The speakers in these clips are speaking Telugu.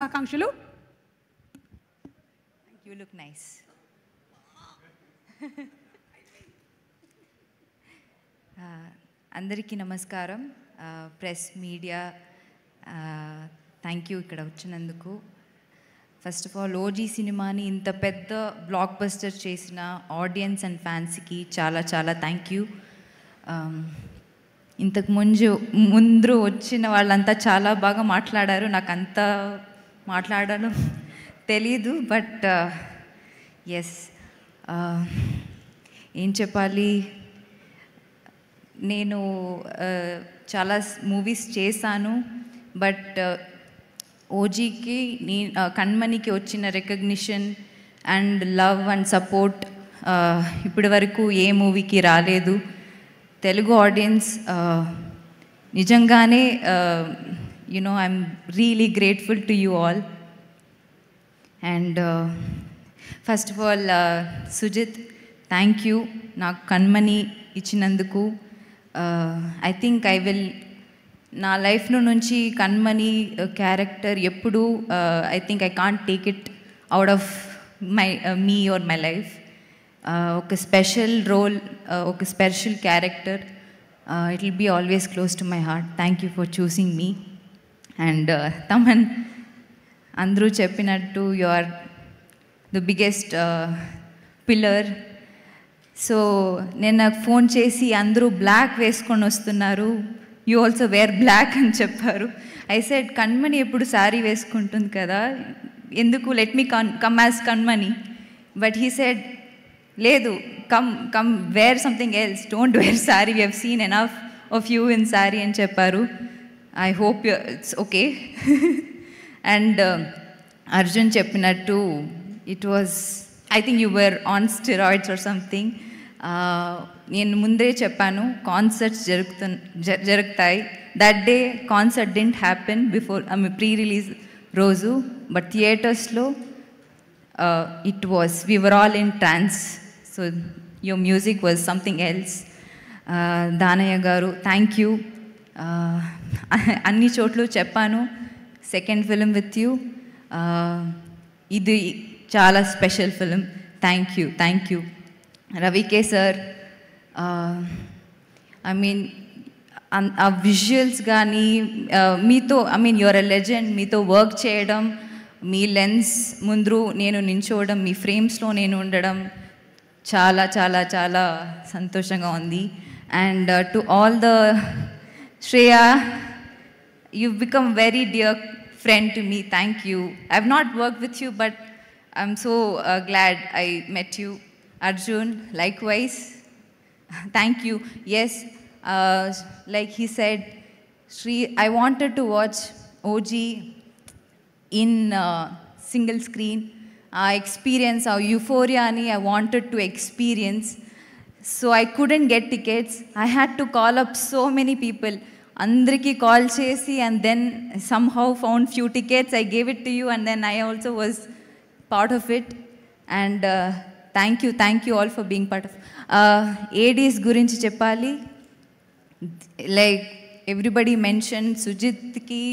ఆకాంక్షలు. You look nice. అందరికీ నమస్కారం. ప్రెస్ మీడియా థ్యాంక్ యూ ఇక్కడ వచ్చినందుకు. ఫస్ట్ ఆఫ్ ఆల్ ఓజీ సినిమాని ఇంత పెద్ద బ్లాక్ బస్టర్ చేసిన ఆడియన్స్ అండ్ ఫ్యాన్స్కి చాలా చాలా థ్యాంక్ యూ. ఇంతకు ముందు వచ్చిన వాళ్ళంతా చాలా బాగా మాట్లాడారు. నాకు అంత మాట్లాడడం తెలీదు, బట్ ఎస్ ఏం చెప్పాలి, నేను చాలా మూవీస్ చేశాను, బట్ ఓజీకి కణ్మణికి వచ్చిన recognition and love and support ఇప్పటి వరకు ఏ మూవీకి రాలేదు. తెలుగు ఆడియన్స్ నిజంగానే I'm really grateful to you all. And first of all Sujeeth, thank you నాకు కణ్మణి ఇచ్చినందుకు. ఐ థింక్ నా లైఫ్లో నుంచి కణ్మణి క్యారెక్టర్ ఎప్పుడు I think I can't take it out of me or my life. ఒక స్పెషల్ రోల్, ఒక special character. It will be always close to my heart. Thank you for choosing me. And Thaman, అందరూ చెప్పినట్టు you are the biggest pillar. So నేను నాకు ఫోన్ చేసి అందరూ బ్లాక్ వేసుకొని వస్తున్నారు, యూ ఆల్సో వేర్ బ్లాక్ అని చెప్పారు. ఐ సెడ్ కణ్మణి ఎప్పుడు శారీ వేసుకుంటుంది కదా, ఎందుకు let me come as Kanmani. But he said లేదు, come wear something else, don't wear sari, we have seen enough of you in sari అని చెప్పారు. I hope it's okay. And Arjun చెప్పినట్టు it was, I think you were on steroids or something. నేను ముందే చెప్పాను కాన్సర్ట్స్ జరుగుతాయి. That day concert didn't happen before pre release రోజు, బట్ థియేటర్స్లో it was, we were all in trans. So your music was something else. Danayya గారు, థ్యాంక్ యూ. అన్ని చోట్ల చెప్పాను, సెకండ్ ఫిలిం విత్ యూ, ఇది చాలా special film. Thank you, thank you. రవికే sir, I mean ఆ విజువల్స్ కానీ మీతో, I mean your a legend, మీతో వర్క్ చేయడం, మీ లెన్స్ ముందు నేను నించోవడం, మీ ఫ్రేమ్స్లో నేను ఉండడం చాలా చాలా చాలా సంతోషంగా ఉంది. And to all the Shreya, you've become very dear friend to me. Thank you. I've not worked with you, but I'm so glad I met you. Arjun, likewise. Thank you. Yes, like he said, Shri, I wanted to watch OG in single screen. Experience our euphoria ani I wanted to experience. So I couldn't get tickets. I had to call up so many people. అందరికీ కాల్ చేసి and then somehow found few tickets. I gave it to you and then I also was part of it. And thank you all for being part of. ADs గురించి చెప్పాలి. లైక్ ఎవ్రీబడి మెన్షన్, సుజిత్కి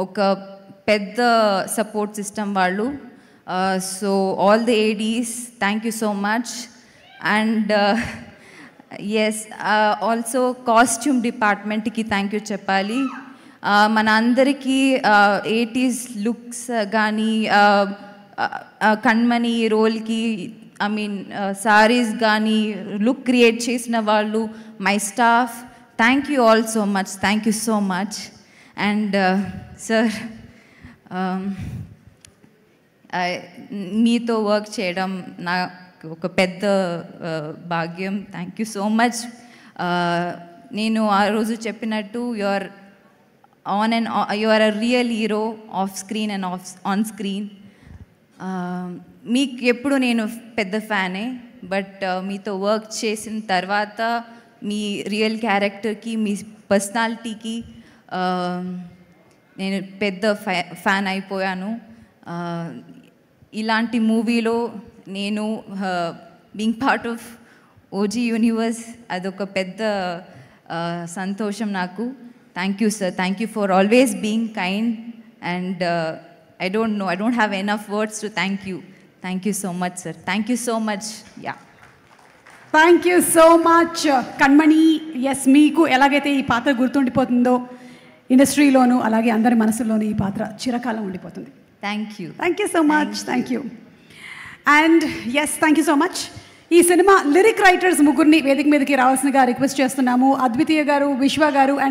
ఒక పెద్ద సపోర్ట్ సిస్టమ్ వాళ్ళు. So all the ADs, thank you so much. And yes, also costume డిపార్ట్మెంట్కి థ్యాంక్ యూ చెప్పాలి. మన అందరికీ 80s లుక్స్ కానీ కణ్మణి రోల్కి, ఐ మీన్ సారీస్ కానీ లుక్ క్రియేట్ చేసిన వాళ్ళు, my staff, thank you all so much, thank you so much. And sir, మీతో వర్క్ చేయడం నా ఒక పెద్ద భాగ్యం. Thank you so much. నేను ఆ రోజు చెప్పినట్టు you are a real hero off screen and on screen. మీకు ఎప్పుడు నేను పెద్ద ఫ్యానే, బట్ మీతో వర్క్ చేసిన తర్వాత మీ రియల్ క్యారెక్టర్కి, మీ పర్సనాలిటీకి నేను పెద్ద ఫ్యాన్ అయిపోయాను. ఇలాంటి మూవీలో నేను being part of OG universe, అదొక పెద్ద సంతోషం నాకు. Thank you sir, thank you for always being kind. And I don't know. I don't have enough words to thank you. Thank you so much, sir. Thank you so much. Yeah. Thank you so much Kanmani. Yes, మీకు ఎలాగైతే ఈ పాత్ర గుర్తుండిపోతుందో ఇండస్ట్రీలోను, అలాగే అందరి మనసుల్లోనూ ఈ పాత్ర చిరకాలం ఉండిపోతుంది. Thank you. Thank you so much. Thank you. And yes, thank you so much. ఈ సినిమా లిరిక్ రైటర్స్ ముగ్గురిని వేదిక మీదకి రావాల్సిందిగా రిక్వెస్ట్ చేస్తున్నాము. అద్వితీయ గారు, విశ్వ గారు అండ్